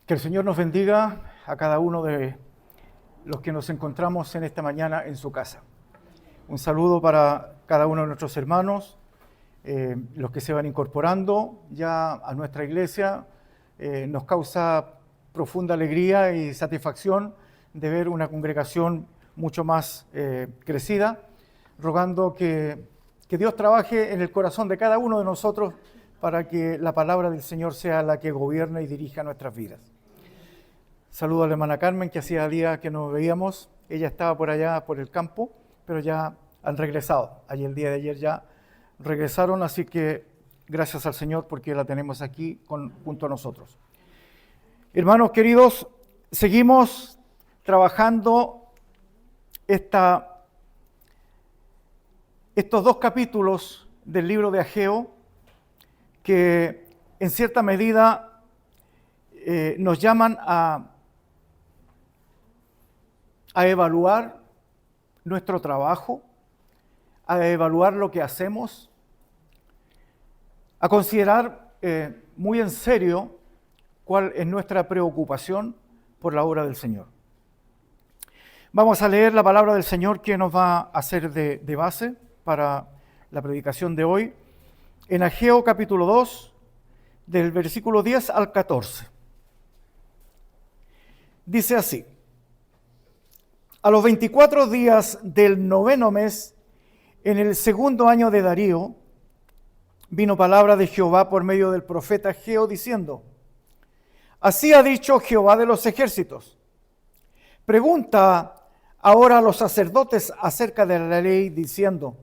Que el Señor nos bendiga a cada uno de los que nos encontramos en esta mañana en su casa. Un saludo para cada uno de nuestros hermanos, los que se van incorporando ya a nuestra iglesia. Nos causa profunda alegría y satisfacción de ver una congregación mucho más crecida, rogando que Dios trabaje en el corazón de cada uno de nosotros para que la palabra del Señor sea la que gobierne y dirija nuestras vidas. Saludo a la hermana Carmen, que hacía días que nos veíamos. Ella estaba por allá, por el campo, pero ya han regresado. Ayer, el día de ayer ya regresaron, así que gracias al Señor porque la tenemos aquí junto a nosotros. Hermanos queridos, seguimos trabajando estos dos capítulos del libro de Ageo que en cierta medida nos llaman a evaluar nuestro trabajo, a evaluar lo que hacemos, a considerar muy en serio cuál es nuestra preocupación por la obra del Señor. Vamos a leer la palabra del Señor que nos va a hacer de base para la predicación de hoy, en Ageo capítulo 2, del versículo 10 al 14. Dice así: a los 24 días del 9º mes, en el 2º año de Darío, vino palabra de Jehová por medio del profeta Ageo, diciendo: así ha dicho Jehová de los ejércitos, pregunta ahora a los sacerdotes acerca de la ley, diciendo: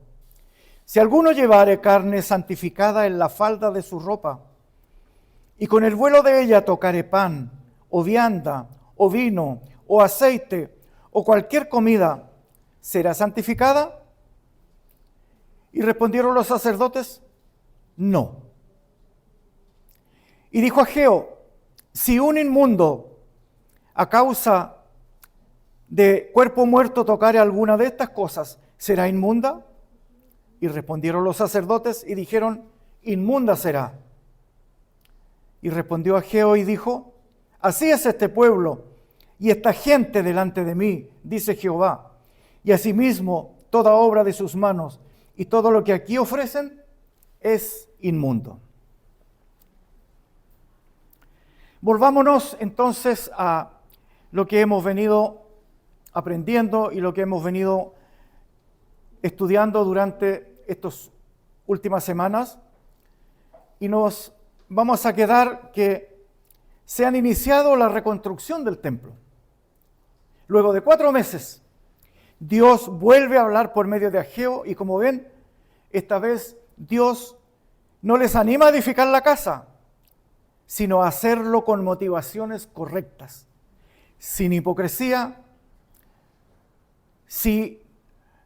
si alguno llevare carne santificada en la falda de su ropa, y con el vuelo de ella tocare pan, o vianda, o vino, o aceite, o cualquier comida, ¿será santificada? Y respondieron los sacerdotes: no. Y dijo Ageo: si un inmundo a causa de cuerpo muerto tocare alguna de estas cosas, ¿será inmunda? Y respondieron los sacerdotes y dijeron: inmunda será. Y respondió Ageo y dijo: así es este pueblo y esta gente delante de mí, dice Jehová, y asimismo toda obra de sus manos y todo lo que aquí ofrecen es inmundo. Volvámonos entonces a lo que hemos venido aprendiendo y lo que hemos venido estudiando durante estas últimas semanas, y nos vamos a quedar que se han iniciado la reconstrucción del templo. Luego de 4 meses, Dios vuelve a hablar por medio de Ageo, y como ven, esta vez Dios no les anima a edificar la casa, sino a hacerlo con motivaciones correctas, sin hipocresía,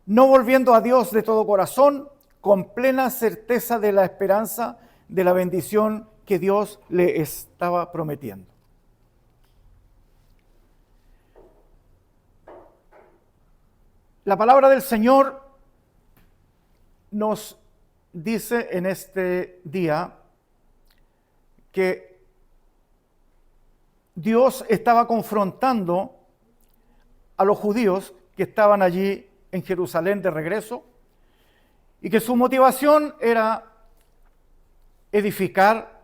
no volviendo a Dios de todo corazón, con plena certeza de la esperanza de la bendición que Dios le estaba prometiendo. La palabra del Señor nos dice en este día que Dios estaba confrontando a los judíos que estaban allí en Jerusalén de regreso, y que su motivación era edificar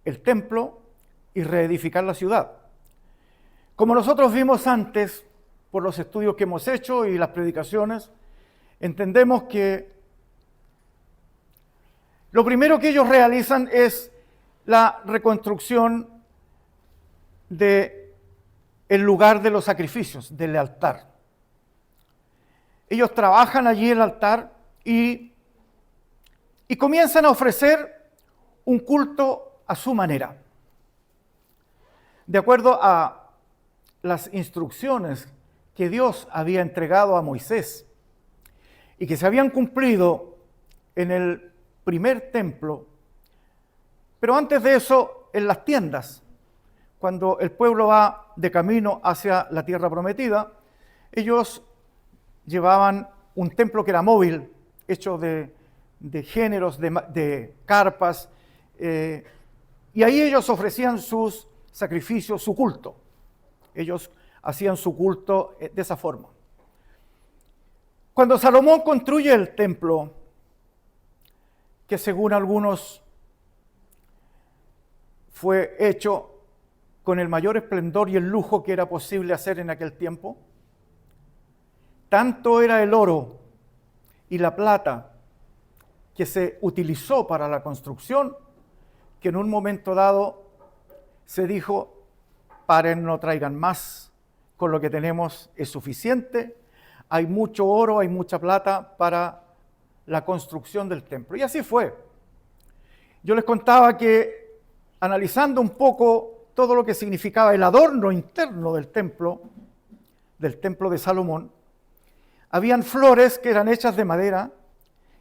el templo y reedificar la ciudad. Como nosotros vimos antes, por los estudios que hemos hecho y las predicaciones, entendemos que lo primero que ellos realizan es la reconstrucción del lugar de los sacrificios, del altar. Ellos trabajan allí el altar y comienzan a ofrecer un culto a su manera, de acuerdo a las instrucciones que Dios había entregado a Moisés y que se habían cumplido en el primer templo, pero antes de eso en las tiendas. Cuando el pueblo va de camino hacia la tierra prometida, ellos llevaban un templo que era móvil, hecho de géneros, de carpas, y ahí ellos ofrecían sus sacrificio, su culto. Ellos hacían su culto de esa forma. Cuando Salomón construye el templo, que según algunos fue hecho con el mayor esplendor y el lujo que era posible hacer en aquel tiempo, tanto era el oro y la plata que se utilizó para la construcción, que en un momento dado se dijo: paren, no traigan más, con lo que tenemos es suficiente, hay mucho oro, hay mucha plata para la construcción del templo. Y así fue. Yo les contaba que, analizando un poco todo lo que significaba el adorno interno del templo de Salomón, habían flores que eran hechas de madera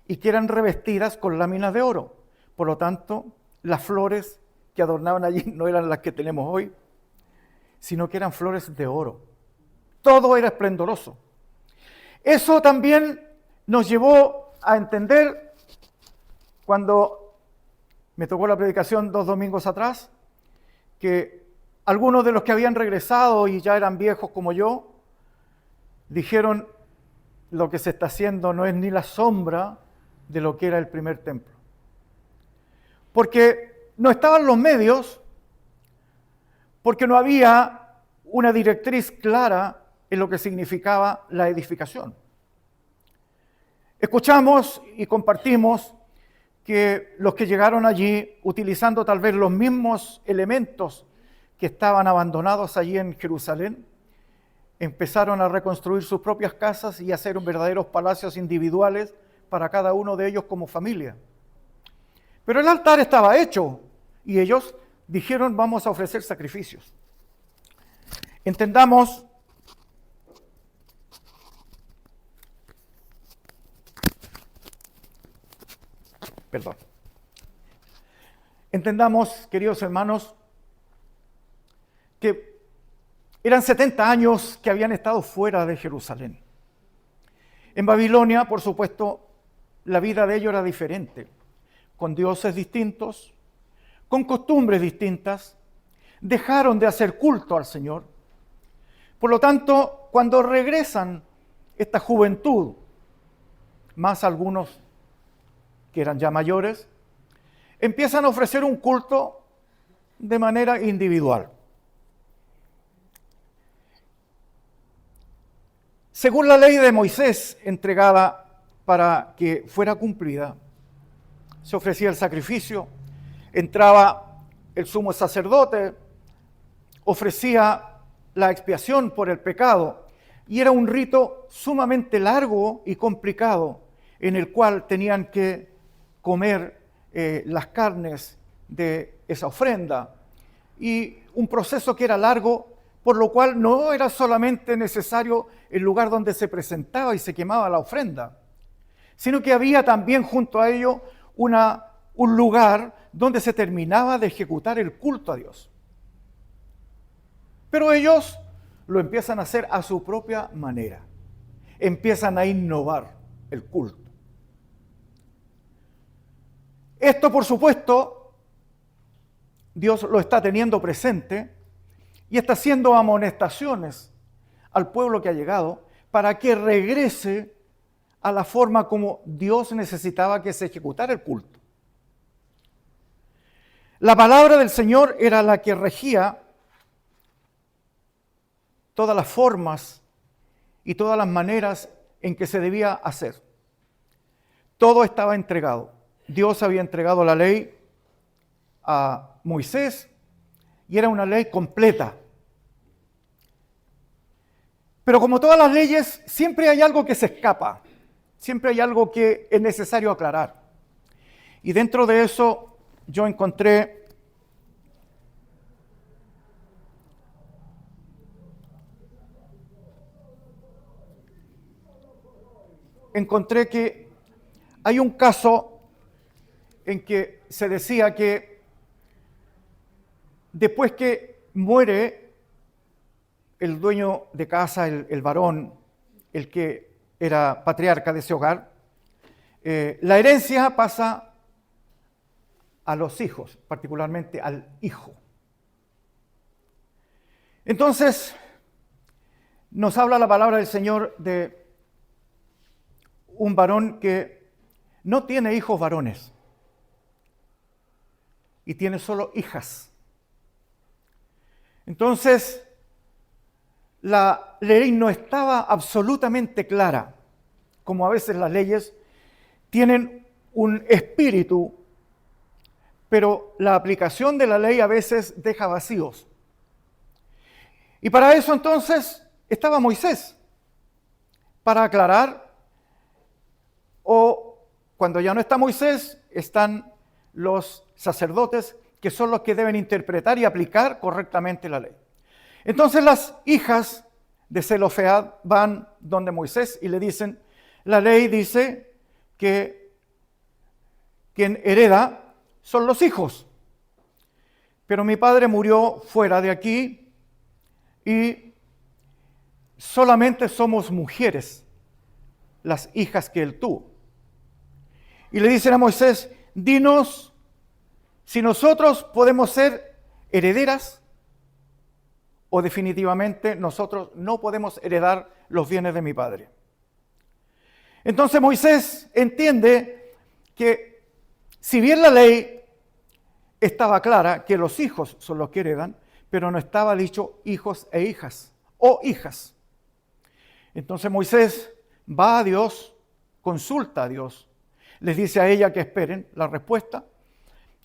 y que eran revestidas con láminas de oro. Por lo tanto, las flores que adornaban allí no eran las que tenemos hoy, sino que eran flores de oro. Todo era esplendoroso. Eso también nos llevó a entender, cuando me tocó la predicación 2 domingos atrás, que algunos de los que habían regresado y ya eran viejos como yo, dijeron: lo que se está haciendo no es ni la sombra de lo que era el primer templo. Porque no estaban los medios, porque no había una directriz clara en lo que significaba la edificación. Escuchamos y compartimos que los que llegaron allí, utilizando tal vez los mismos elementos que estaban abandonados allí en Jerusalén, empezaron a reconstruir sus propias casas y a hacer verdaderos palacios individuales para cada uno de ellos como familia. Pero el altar estaba hecho y ellos dijeron: vamos a ofrecer sacrificios. Entendamos Entendamos, queridos hermanos, que eran 70 años que habían estado fuera de Jerusalén. En Babilonia, por supuesto, la vida de ellos era diferente, con dioses distintos, con costumbres distintas. Dejaron de hacer culto al Señor. Por lo tanto, cuando regresan esta juventud, más algunos que eran ya mayores, empiezan a ofrecer un culto de manera individual. Según la ley de Moisés entregada para que fuera cumplida, se ofrecía el sacrificio, entraba el sumo sacerdote, ofrecía la expiación por el pecado, y era un rito sumamente largo y complicado, en el cual tenían que comer las carnes de esa ofrenda, y un proceso que era largo, por lo cual no era solamente necesario el lugar donde se presentaba y se quemaba la ofrenda, sino que había también junto a ello un lugar donde se terminaba de ejecutar el culto a Dios. Pero ellos lo empiezan a hacer a su propia manera, empiezan a innovar el culto. Esto, por supuesto, Dios lo está teniendo presente y está haciendo amonestaciones al pueblo que ha llegado para que regrese a la forma como Dios necesitaba que se ejecutara el culto. La palabra del Señor era la que regía todas las formas y todas las maneras en que se debía hacer. Todo estaba entregado. Dios había entregado la ley a Moisés y era una ley completa. Pero como todas las leyes, siempre hay algo que se escapa, siempre hay algo que es necesario aclarar. Y dentro de eso yo encontré que hay un caso en que se decía que después que muere el dueño de casa, el varón, el que era patriarca de ese hogar, la herencia pasa a los hijos, particularmente al hijo. Entonces, nos habla la palabra del Señor de un varón que no tiene hijos varones y tiene solo hijas. Entonces, la ley no estaba absolutamente clara, como a veces las leyes tienen un espíritu, pero la aplicación de la ley a veces deja vacíos. Y para eso entonces estaba Moisés, para aclarar, o cuando ya no está Moisés, están los sacerdotes, que son los que deben interpretar y aplicar correctamente la ley. Entonces las hijas de Zelofead van donde Moisés y le dicen, la ley dice que quien hereda son los hijos, pero mi padre murió fuera de aquí y solamente somos mujeres las hijas que él tuvo. Y le dicen a Moisés, dinos si nosotros podemos ser herederas o definitivamente nosotros no podemos heredar los bienes de mi padre. Entonces Moisés entiende que si bien la ley estaba clara que los hijos son los que heredan, pero no estaba dicho hijos e hijas o hijas. Entonces Moisés va a Dios, consulta a Dios, les dice a ella que esperen la respuesta.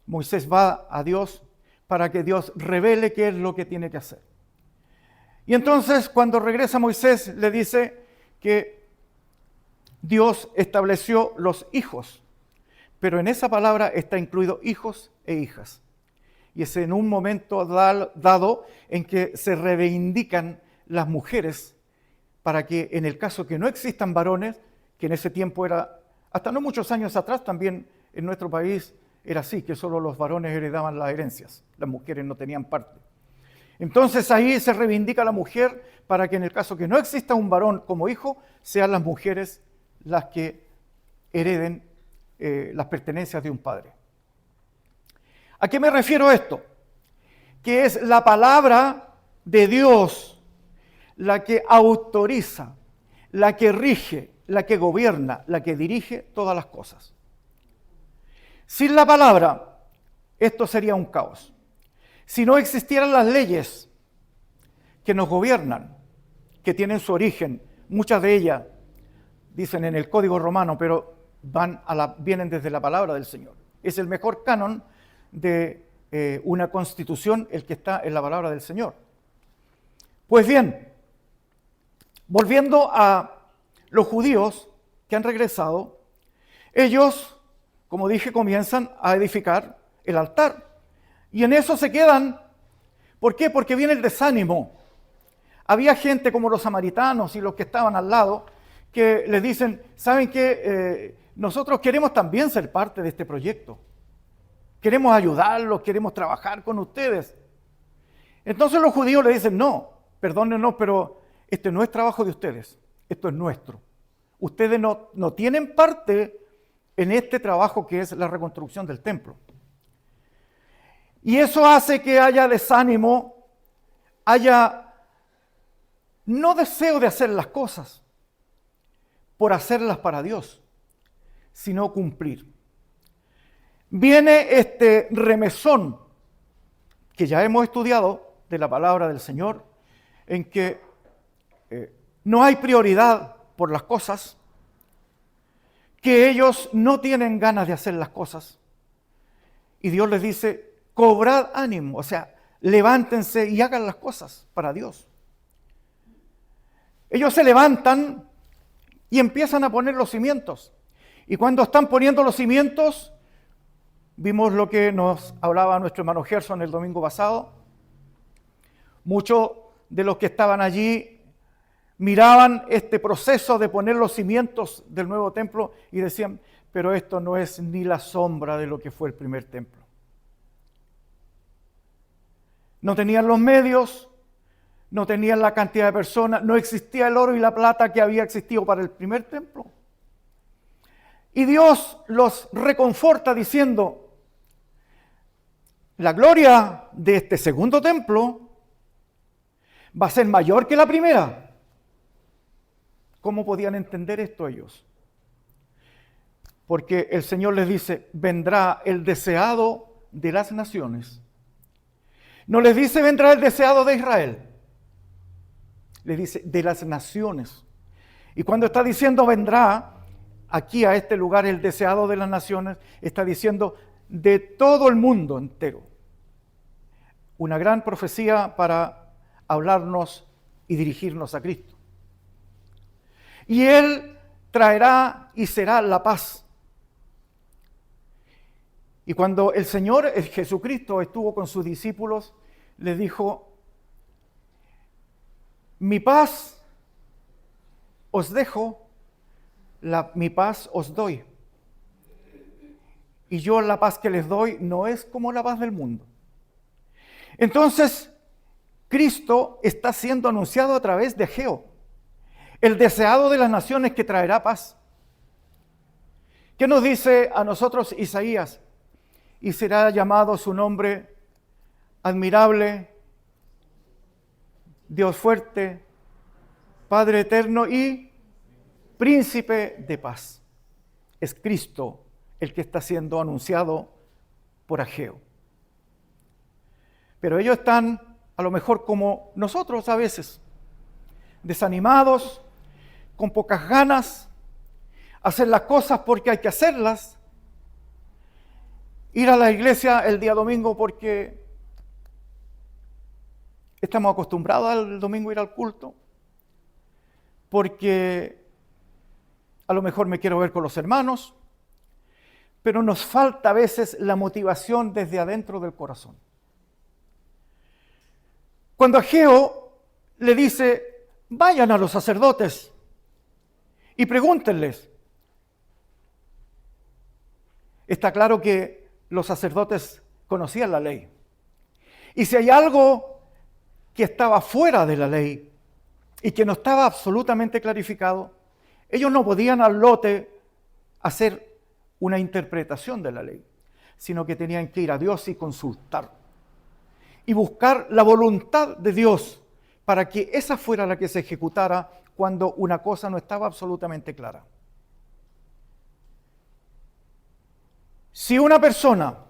Moisés va a Dios para que Dios revele qué es lo que tiene que hacer. Y entonces cuando regresa Moisés le dice que Dios estableció los hijos, pero en esa palabra está incluido hijos e hijas. Y es en un momento dado en que se reivindican las mujeres para que en el caso que no existan varones, que en ese tiempo era, hasta no muchos años atrás también en nuestro país era así, que solo los varones heredaban las herencias, las mujeres no tenían parte. Entonces ahí se reivindica la mujer para que en el caso que no exista un varón como hijo, sean las mujeres las que hereden las pertenencias de un padre. ¿A qué me refiero esto? Que es la palabra de Dios la que autoriza, la que rige, la que gobierna, la que dirige todas las cosas. Sin la palabra, esto sería un caos. Si no existieran las leyes que nos gobiernan, que tienen su origen, muchas de ellas dicen en el Código Romano, pero vienen desde la palabra del Señor. Es el mejor canon de una constitución el que está en la palabra del Señor. Pues bien, volviendo a los judíos que han regresado, ellos, como dije, comienzan a edificar el altar. Y en eso se quedan. ¿Por qué? Porque viene el desánimo. Había gente como los samaritanos y los que estaban al lado que les dicen, ¿saben qué? Nosotros queremos también ser parte de este proyecto. Queremos ayudarlos, queremos trabajar con ustedes. Entonces los judíos le dicen, no, perdónenos, pero este no es trabajo de ustedes, esto es nuestro. Ustedes no tienen parte en este trabajo que es la reconstrucción del templo. Y eso hace que haya desánimo, haya no deseo de hacer las cosas por hacerlas para Dios, sino cumplir. Viene este remesón que ya hemos estudiado de la palabra del Señor, en que no hay prioridad por las cosas, que ellos no tienen ganas de hacer las cosas. Y Dios les dice, cobrad ánimo, o sea, levántense y hagan las cosas para Dios. Ellos se levantan y empiezan a poner los cimientos. Y cuando están poniendo los cimientos, vimos lo que nos hablaba nuestro hermano Gerson el domingo pasado. Muchos de los que estaban allí miraban este proceso de poner los cimientos del nuevo templo y decían, pero esto no es ni la sombra de lo que fue el primer templo. No tenían los medios, no tenían la cantidad de personas, no existía el oro y la plata que había existido para el primer templo. Y Dios los reconforta diciendo, la gloria de este segundo templo va a ser mayor que la primera. ¿Cómo podían entender esto ellos? Porque el Señor les dice, vendrá el deseado de las naciones. No les dice vendrá el deseado de Israel. Les dice de las naciones. Y cuando está diciendo vendrá aquí a este lugar el deseado de las naciones, está diciendo de todo el mundo entero. Una gran profecía para hablarnos y dirigirnos a Cristo. Y Él traerá y será la paz. Y cuando el Señor Jesucristo estuvo con sus discípulos, les dijo, mi paz os dejo, mi paz os doy. Y yo la paz que les doy no es como la paz del mundo. Entonces, Cristo está siendo anunciado a través de Ageo, el deseado de las naciones que traerá paz. ¿Qué nos dice a nosotros Isaías? Y será llamado su nombre admirable, Dios fuerte, Padre eterno y príncipe de paz. Es Cristo el que está siendo anunciado por Ageo. Pero ellos están a lo mejor como nosotros a veces, desanimados, con pocas ganas, hacer las cosas porque hay que hacerlas, ir a la iglesia el día domingo porque estamos acostumbrados al domingo a ir al culto, porque a lo mejor me quiero ver con los hermanos, pero nos falta a veces la motivación desde adentro del corazón. Cuando Ageo le dice, vayan a los sacerdotes y pregúntenles, está claro que los sacerdotes conocían la ley. Y si hay algo que estaba fuera de la ley y que no estaba absolutamente clarificado, ellos no podían al lote hacer una interpretación de la ley, sino que tenían que ir a Dios y consultar y buscar la voluntad de Dios para que esa fuera la que se ejecutara cuando una cosa no estaba absolutamente clara. Si una persona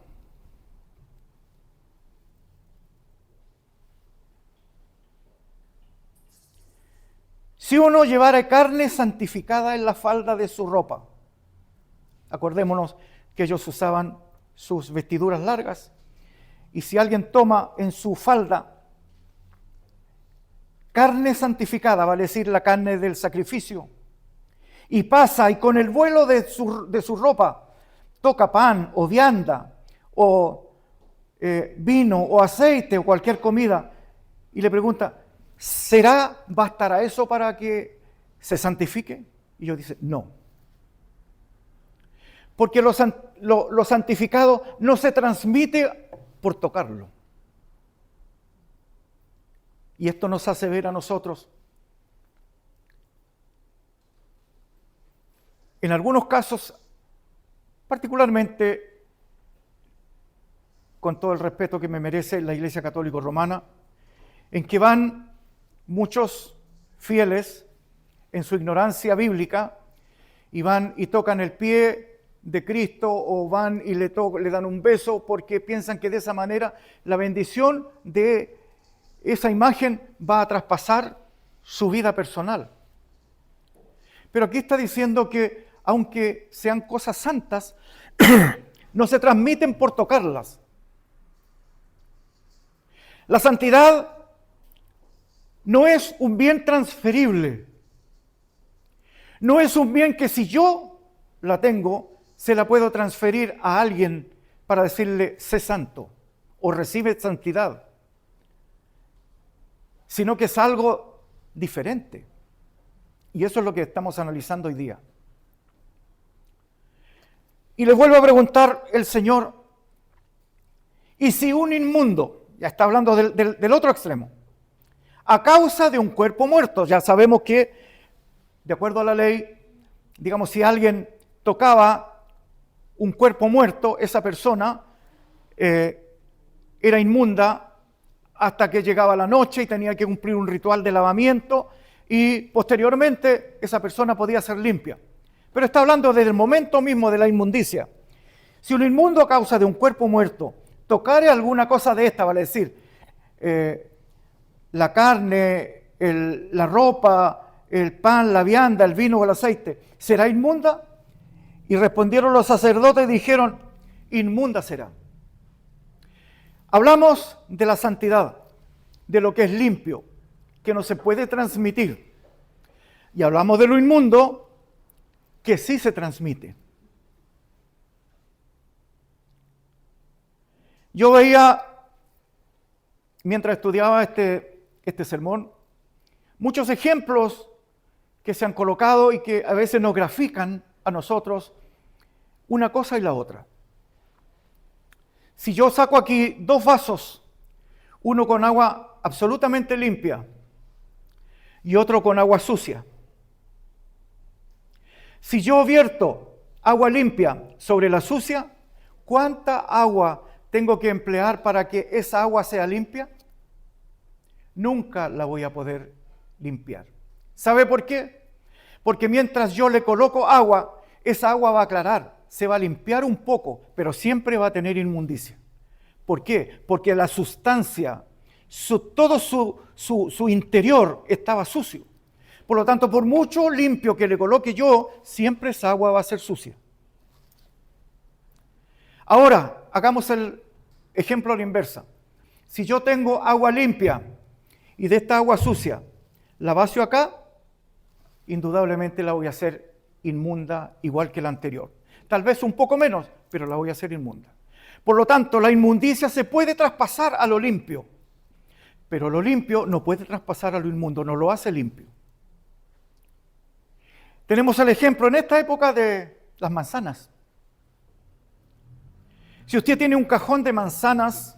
si uno llevara carne santificada en la falda de su ropa, acordémonos que ellos usaban sus vestiduras largas, y si alguien toma en su falda carne santificada, vale decir la carne del sacrificio, y pasa y con el vuelo de su ropa toca pan o vianda o vino o aceite o cualquier comida y le pregunta, ¿bastará eso para que se santifique? Y yo dice, no. Porque lo santificado no se transmite por tocarlo. Y esto nos hace ver a nosotros, en algunos casos, particularmente con todo el respeto que me merece la Iglesia Católica Romana, en que van muchos fieles en su ignorancia bíblica y van y tocan el pie de Cristo o van y le dan un beso porque piensan que de esa manera la bendición de esa imagen va a traspasar su vida personal. Pero aquí está diciendo que aunque sean cosas santas, no se transmiten por tocarlas. La santidad no es un bien transferible. No es un bien que si yo la tengo, se la puedo transferir a alguien para decirle, sé santo o recibe santidad. Sino que es algo diferente. Y eso es lo que estamos analizando hoy día. Y le vuelvo a preguntar el Señor, ¿y si un inmundo, ya está hablando del otro extremo, a causa de un cuerpo muerto, ya sabemos que, de acuerdo a la ley, digamos, si alguien tocaba un cuerpo muerto, esa persona era inmunda hasta que llegaba la noche y tenía que cumplir un ritual de lavamiento y posteriormente esa persona podía ser limpia. Pero está hablando desde el momento mismo de la inmundicia. Si un inmundo a causa de un cuerpo muerto tocare alguna cosa de esta, vale decir, la carne, la ropa, el pan, la vianda, el vino o el aceite, ¿será inmunda? Y respondieron los sacerdotes y dijeron, inmunda será. Hablamos de la santidad, de lo que es limpio, que no se puede transmitir. Y hablamos de lo inmundo, que sí se transmite. Yo veía, mientras estudiaba este sermón, muchos ejemplos que se han colocado y que a veces nos grafican a nosotros una cosa y la otra. Si yo saco aquí 2 vasos, uno con agua absolutamente limpia y otro con agua sucia. Si yo vierto agua limpia sobre la sucia, ¿cuánta agua tengo que emplear para que esa agua sea limpia? Nunca la voy a poder limpiar. ¿Sabe por qué? Porque mientras yo le coloco agua, esa agua va a aclarar, se va a limpiar un poco, pero siempre va a tener inmundicia. ¿Por qué? Porque la sustancia, todo su interior estaba sucio. Por lo tanto, por mucho limpio que le coloque yo, siempre esa agua va a ser sucia. Ahora, hagamos el ejemplo a la inversa. Si yo tengo agua limpia y de esta agua sucia la vacio acá, indudablemente la voy a hacer inmunda igual que la anterior. Tal vez un poco menos, pero la voy a hacer inmunda. Por lo tanto, la inmundicia se puede traspasar a lo limpio, pero lo limpio no puede traspasar a lo inmundo, no lo hace limpio. Tenemos el ejemplo en esta época de las manzanas. Si usted tiene un cajón de manzanas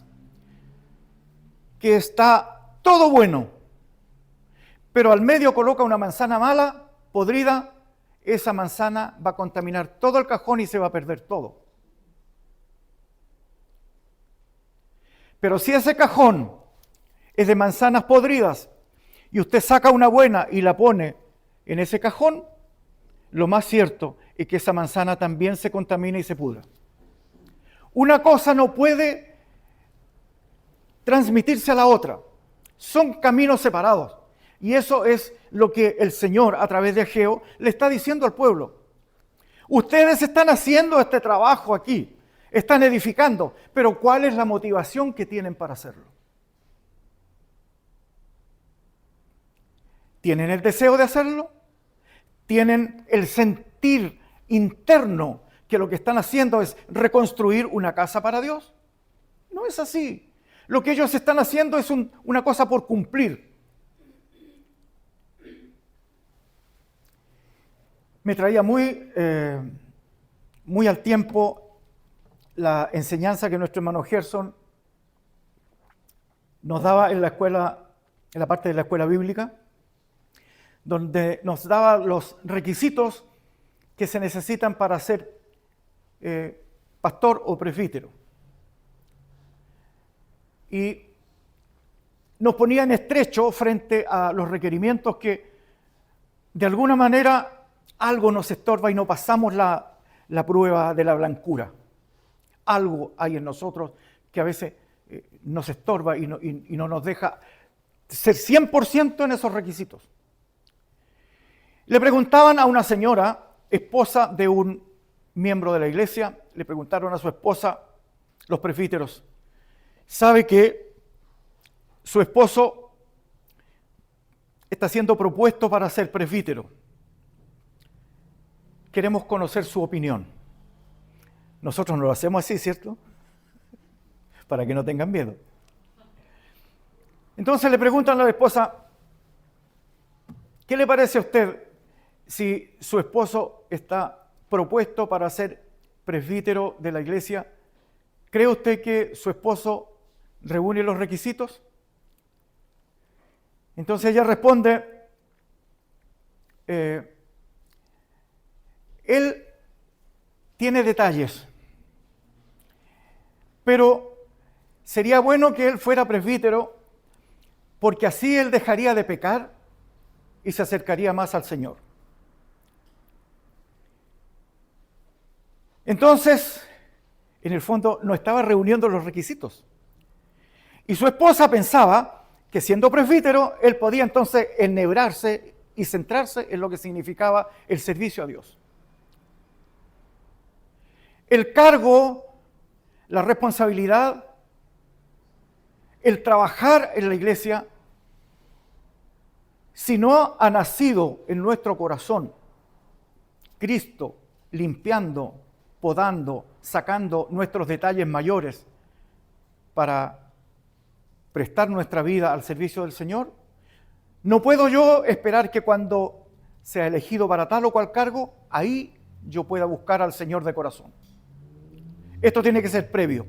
que está todo bueno, pero al medio coloca una manzana mala, podrida, esa manzana va a contaminar todo el cajón y se va a perder todo. Pero si ese cajón es de manzanas podridas y usted saca una buena y la pone en ese cajón, lo más cierto es que esa manzana también se contamina y se pudra. Una cosa no puede transmitirse a la otra. Son caminos separados. Y eso es lo que el Señor, a través de Ageo, le está diciendo al pueblo. Ustedes están haciendo este trabajo aquí, están edificando, pero ¿cuál es la motivación que tienen para hacerlo? ¿Tienen el deseo de hacerlo? ¿Tienen el sentir interno que lo que están haciendo es reconstruir una casa para Dios? No es así. Lo que ellos están haciendo es una cosa por cumplir. Me traía muy al tiempo la enseñanza que nuestro hermano Gerson nos daba en la escuela, en la parte de la escuela bíblica, donde nos daba los requisitos que se necesitan para ser pastor o presbítero. Y nos ponía en estrecho frente a los requerimientos que de alguna manera algo nos estorba y no pasamos la prueba de la blancura. Algo hay en nosotros que a veces nos estorba y no nos deja ser 100% en esos requisitos. Le preguntaban a una señora, esposa de un miembro de la iglesia, le preguntaron a su esposa, los presbíteros, ¿sabe que su esposo está siendo propuesto para ser presbítero? Queremos conocer su opinión. Nosotros no lo hacemos así, ¿cierto? Para que no tengan miedo. Entonces le preguntan a la esposa, ¿qué le parece a usted si su esposo está propuesto para ser presbítero de la iglesia? ¿Cree usted que su esposo reúne los requisitos? Entonces ella responde, él tiene detalles, pero sería bueno que él fuera presbítero porque así él dejaría de pecar y se acercaría más al Señor. Entonces, en el fondo, no estaba reuniendo los requisitos. Y su esposa pensaba que siendo presbítero, él podía entonces enhebrarse y centrarse en lo que significaba el servicio a Dios. El cargo, la responsabilidad, el trabajar en la iglesia, si no ha nacido en nuestro corazón Cristo limpiando, podando, sacando nuestros detalles mayores para prestar nuestra vida al servicio del Señor, no puedo yo esperar que cuando sea elegido para tal o cual cargo, ahí yo pueda buscar al Señor de corazón. Esto tiene que ser previo.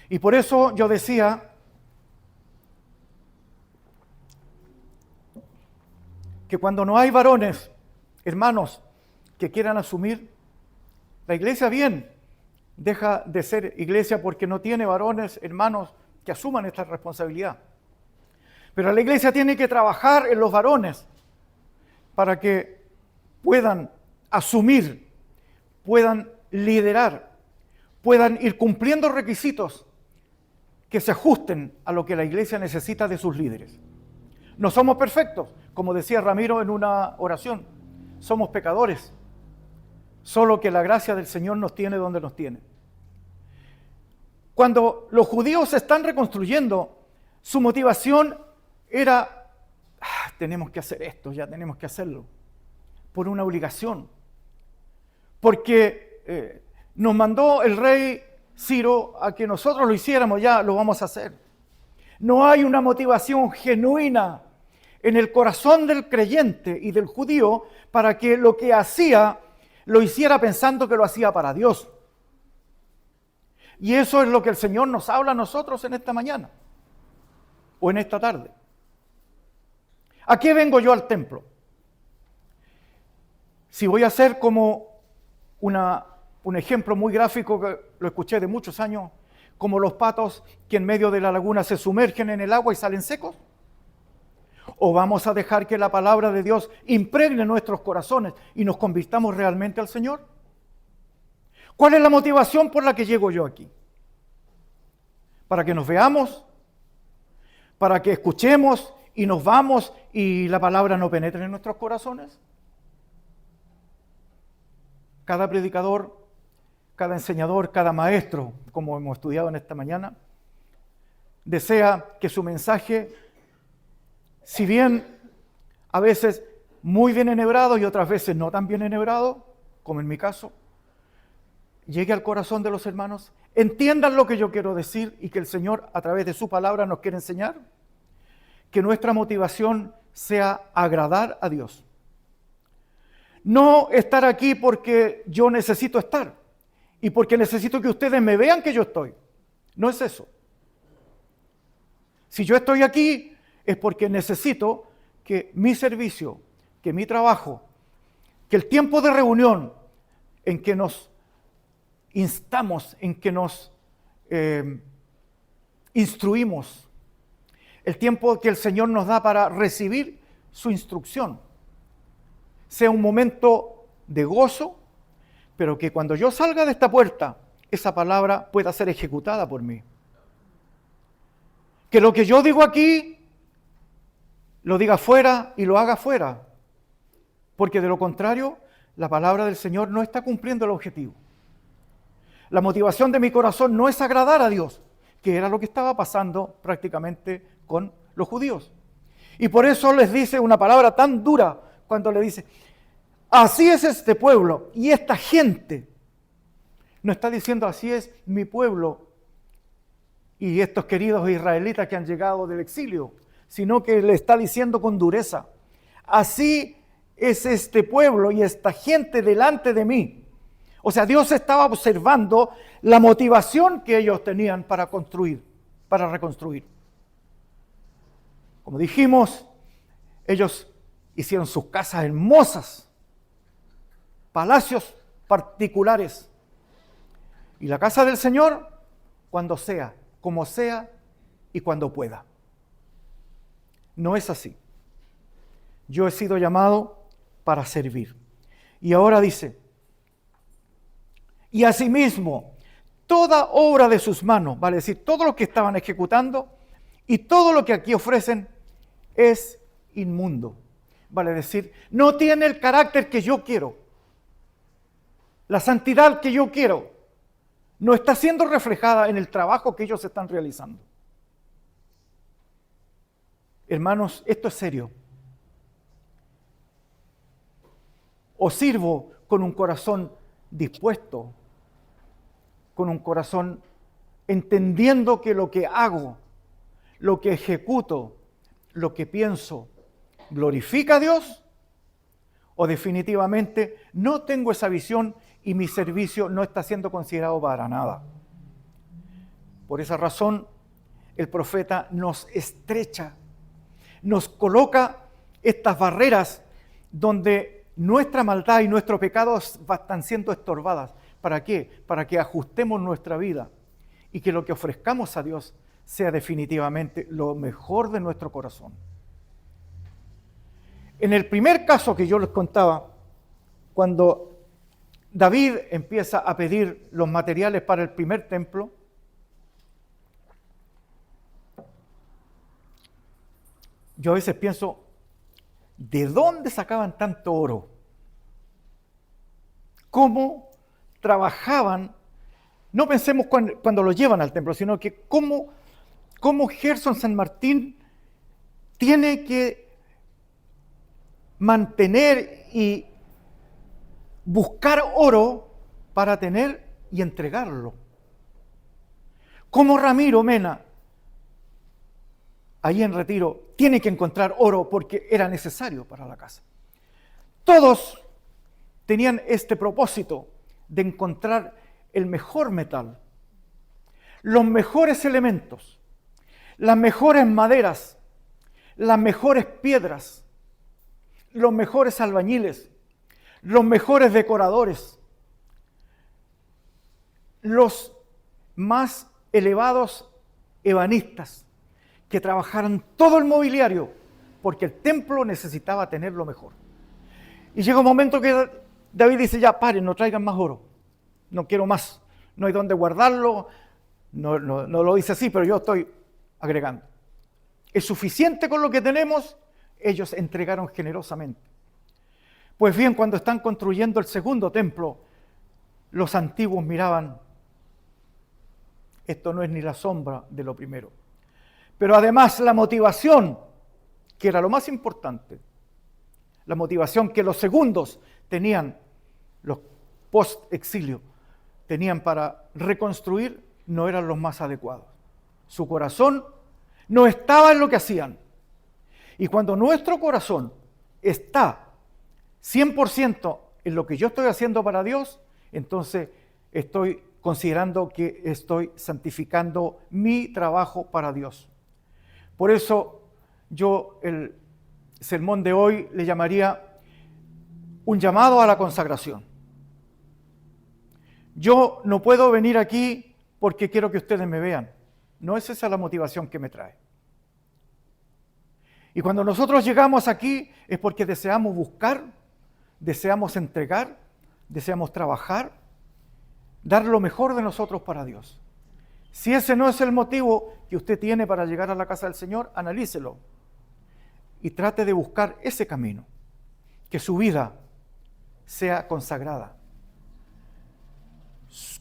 Y por eso yo decía que cuando no hay varones, hermanos, que quieran asumir, la iglesia bien deja de ser iglesia porque no tiene varones, hermanos, que asuman esta responsabilidad. Pero la iglesia tiene que trabajar en los varones para que puedan asumir, puedan liderar, puedan ir cumpliendo requisitos que se ajusten a lo que la iglesia necesita de sus líderes. No somos perfectos, como decía Ramiro en una oración, somos pecadores, solo que la gracia del Señor nos tiene donde nos tiene. Cuando los judíos se están reconstruyendo, su motivación era, tenemos que hacer esto, ya tenemos que hacerlo, por una obligación, porque nos mandó el rey Ciro a que nosotros lo hiciéramos, ya lo vamos a hacer. No hay una motivación genuina en el corazón del creyente y del judío para que lo que hacía lo hiciera pensando que lo hacía para Dios. Y eso es lo que el Señor nos habla a nosotros en esta mañana o en esta tarde. ¿A qué vengo yo al templo? Si voy a hacer como un ejemplo muy gráfico que lo escuché de muchos años, como los patos que en medio de la laguna se sumergen en el agua y salen secos. ¿O vamos a dejar que la palabra de Dios impregne nuestros corazones y nos convirtamos realmente al Señor? ¿Cuál es la motivación por la que llego yo aquí? ¿Para que nos veamos? ¿Para que escuchemos y nos vamos y la palabra no penetre en nuestros corazones? Cada predicador, cada enseñador, cada maestro, como hemos estudiado en esta mañana, desea que su mensaje, si bien a veces muy bien enhebrado y otras veces no tan bien enhebrado, como en mi caso, llegue al corazón de los hermanos, entiendan lo que yo quiero decir y que el Señor a través de su palabra nos quiere enseñar, que nuestra motivación sea agradar a Dios. No estar aquí porque yo necesito estar y porque necesito que ustedes me vean que yo estoy. No es eso. Si yo estoy aquí es porque necesito que mi servicio, que mi trabajo, que el tiempo de reunión en que nos instamos, en que nos instruimos, el tiempo que el Señor nos da para recibir su instrucción, sea un momento de gozo, pero que cuando yo salga de esta puerta, esa palabra pueda ser ejecutada por mí. Que lo que yo digo aquí, lo diga afuera y lo haga afuera, porque de lo contrario, la palabra del Señor no está cumpliendo el objetivo. La motivación de mi corazón no es agradar a Dios, que era lo que estaba pasando prácticamente con los judíos. Y por eso les dice una palabra tan dura cuando le dice, así es este pueblo y esta gente. No está diciendo así es mi pueblo y estos queridos israelitas que han llegado del exilio, sino que le está diciendo con dureza, así es este pueblo y esta gente delante de mí. O sea, Dios estaba observando la motivación que ellos tenían para construir, para reconstruir. Como dijimos, ellos hicieron sus casas hermosas, palacios particulares. Y la casa del Señor, cuando sea, como sea y cuando pueda. No es así. Yo he sido llamado para servir. Y ahora dice, y asimismo, toda obra de sus manos, vale decir, todo lo que estaban ejecutando y todo lo que aquí ofrecen es inmundo. Vale decir, no tiene el carácter que yo quiero, la santidad que yo quiero, no está siendo reflejada en el trabajo que ellos están realizando. Hermanos, esto es serio. Os sirvo con un corazón dispuesto, con un corazón entendiendo que lo que hago, lo que ejecuto, lo que pienso, glorifica a Dios, o definitivamente no tengo esa visión y mi servicio no está siendo considerado para nada. Por esa razón, el profeta nos estrecha, nos coloca estas barreras donde nuestra maldad y nuestro pecado están siendo estorbadas. ¿Para qué? Para que ajustemos nuestra vida y que lo que ofrezcamos a Dios sea definitivamente lo mejor de nuestro corazón. En el primer caso que yo les contaba, cuando David empieza a pedir los materiales para el primer templo, yo a veces pienso, ¿de dónde sacaban tanto oro? ¿Cómo trabajaban? No pensemos cuando lo llevan al templo, sino que cómo Gerson San Martín tiene que mantener y buscar oro para tener y entregarlo. Como Ramiro Mena, ahí en Retiro, tiene que encontrar oro porque era necesario para la casa. Todos tenían este propósito de encontrar el mejor metal, los mejores elementos, las mejores maderas, las mejores piedras, los mejores albañiles, los mejores decoradores, los más elevados ebanistas, que trabajaran todo el mobiliario, porque el templo necesitaba tener lo mejor. Y llega un momento que David dice, ya paren, no traigan más oro, no quiero más, no hay dónde guardarlo, no lo dice así, pero yo estoy agregando. Es suficiente con lo que tenemos, ellos entregaron generosamente. Pues bien, cuando están construyendo el segundo templo, los antiguos miraban, esto no es ni la sombra de lo primero. Pero además la motivación, que era lo más importante, la motivación que los segundos tenían, los post-exilio, tenían para reconstruir, no eran los más adecuados. Su corazón no estaba en lo que hacían. Y cuando nuestro corazón está 100% en lo que yo estoy haciendo para Dios, entonces estoy considerando que estoy santificando mi trabajo para Dios. Por eso yo el sermón de hoy le llamaría un llamado a la consagración. Yo no puedo venir aquí porque quiero que ustedes me vean. No es esa la motivación que me trae. Y cuando nosotros llegamos aquí es porque deseamos buscar, deseamos entregar, deseamos trabajar, dar lo mejor de nosotros para Dios. Si ese no es el motivo que usted tiene para llegar a la casa del Señor, analícelo y trate de buscar ese camino, que su vida sea consagrada.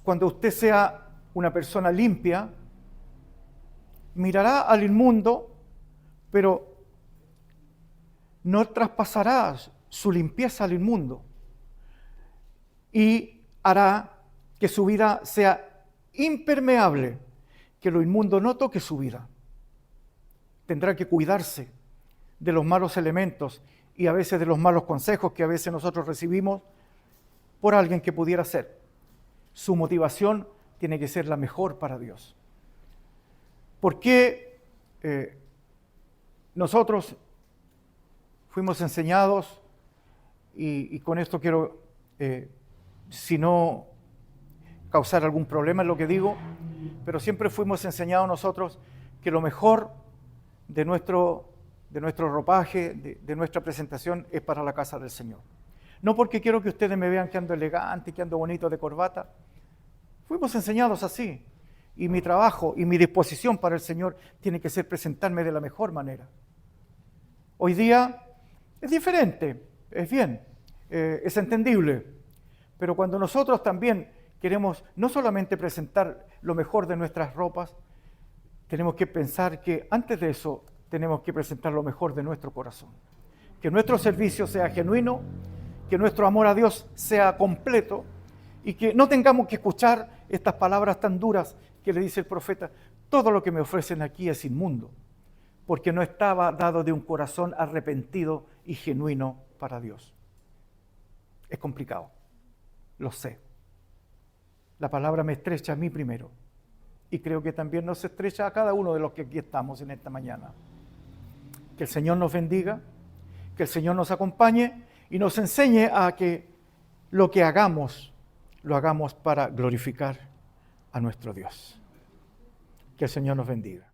Cuando usted sea una persona limpia, mirará al inmundo, pero no traspasará su limpieza al inmundo y hará que su vida sea impermeable, que lo inmundo no toque su vida. Tendrá que cuidarse de los malos elementos y a veces de los malos consejos que a veces nosotros recibimos por alguien que pudiera ser. Su motivación tiene que ser la mejor para Dios. ¿Por qué nosotros fuimos enseñados, y con esto quiero, si no causar algún problema en lo que digo, pero siempre fuimos enseñados nosotros que lo mejor de de nuestro ropaje, de nuestra presentación, es para la casa del Señor. No porque quiero que ustedes me vean que ando elegante, que ando bonito de corbata. Fuimos enseñados así. Y mi trabajo y mi disposición para el Señor tiene que ser presentarme de la mejor manera. Hoy día es diferente, es bien, es entendible. Pero cuando nosotros también queremos no solamente presentar lo mejor de nuestras ropas, tenemos que pensar que antes de eso tenemos que presentar lo mejor de nuestro corazón. Que nuestro servicio sea genuino, que nuestro amor a Dios sea completo y que no tengamos que escuchar estas palabras tan duras que le dice el profeta: todo lo que me ofrecen aquí es inmundo, porque no estaba dado de un corazón arrepentido y genuino para Dios. Es complicado, lo sé. La palabra me estrecha a mí primero y creo que también nos estrecha a cada uno de los que aquí estamos en esta mañana. Que el Señor nos bendiga, que el Señor nos acompañe y nos enseñe a que lo que hagamos, lo hagamos para glorificar a nuestro Dios. Que el Señor nos bendiga.